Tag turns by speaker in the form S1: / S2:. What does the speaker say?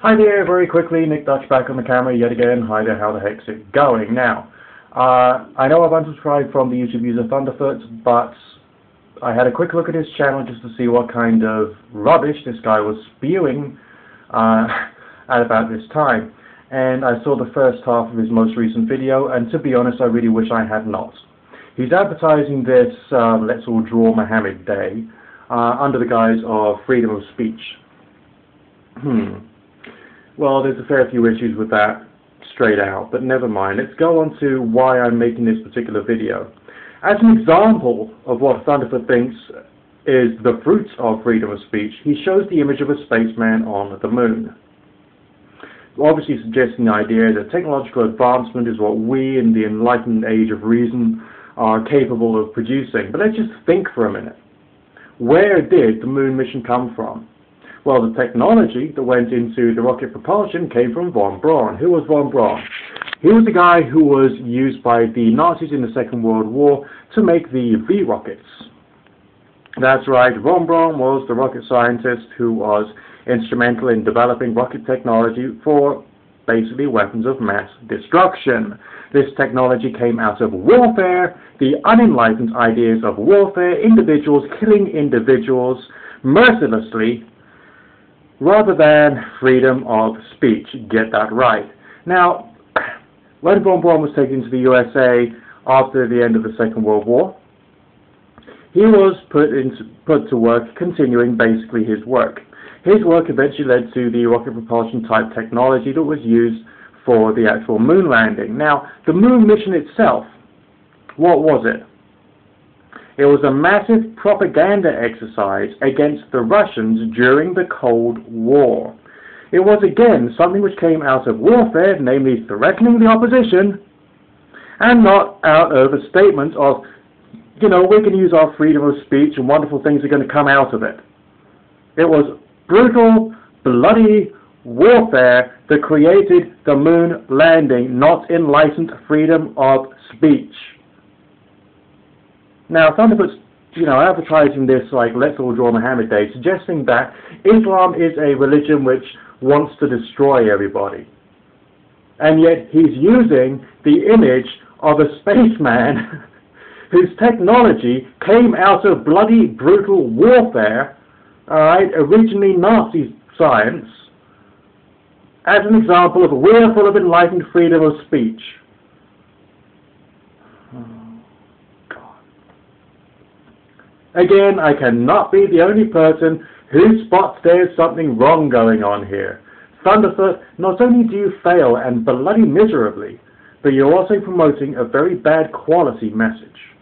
S1: Hi there, very quickly, Nick Dutch back on the camera yet again. Hi there, how the heck's it going? Now, I know I've unsubscribed from the YouTube user Thunderf00t, but I had a quick look at his channel just to see what kind of rubbish this guy was spewing at about this time. And I saw the first half of his most recent video, and to be honest, I really wish I had not. He's advertising this Let's All Draw Muhammad Day under the guise of freedom of speech. Well, there's a fair few issues with that straight out, but never mind. Let's go on to why I'm making this particular video. As an example of what Thunderf00t thinks is the fruits of freedom of speech, he shows the image of a spaceman on the moon. Obviously suggesting the idea that technological advancement is what we in the enlightened age of reason are capable of producing. But let's just think for a minute. Where did the moon mission come from? Well, the technology that went into the rocket propulsion came from von Braun. Who was von Braun? He was the guy who was used by the Nazis in the Second World War to make the V-rockets. That's right, von Braun was the rocket scientist who was instrumental in developing rocket technology for basically weapons of mass destruction. This technology came out of warfare, the unenlightened ideas of warfare, individuals killing individuals mercilessly, rather than freedom of speech. Get that right. Now, when von Braun was taken to the USA after the end of the Second World War, he was put to work continuing basically his work. His work eventually led to the rocket propulsion type technology that was used for the actual moon landing. Now, the moon mission itself, what was it? It was a massive propaganda exercise against the Russians during the Cold War. It was again something which came out of warfare, namely threatening the opposition, and not out of a statement of, you know, we can use our freedom of speech and wonderful things are going to come out of it. It was brutal, bloody warfare that created the moon landing, not enlightened freedom of speech. Now, Thunderf00t's, advertising this like Let's All Draw Muhammad Day, suggesting that Islam is a religion which wants to destroy everybody. And yet he's using the image of a spaceman whose technology came out of bloody, brutal warfare, originally Nazi science, as an example of we're full of enlightened freedom of speech. Again, I cannot be the only person who spots there's something wrong going on here. Thunderf00t, not only do you fail and bloody miserably, but you're also promoting a very bad quality message.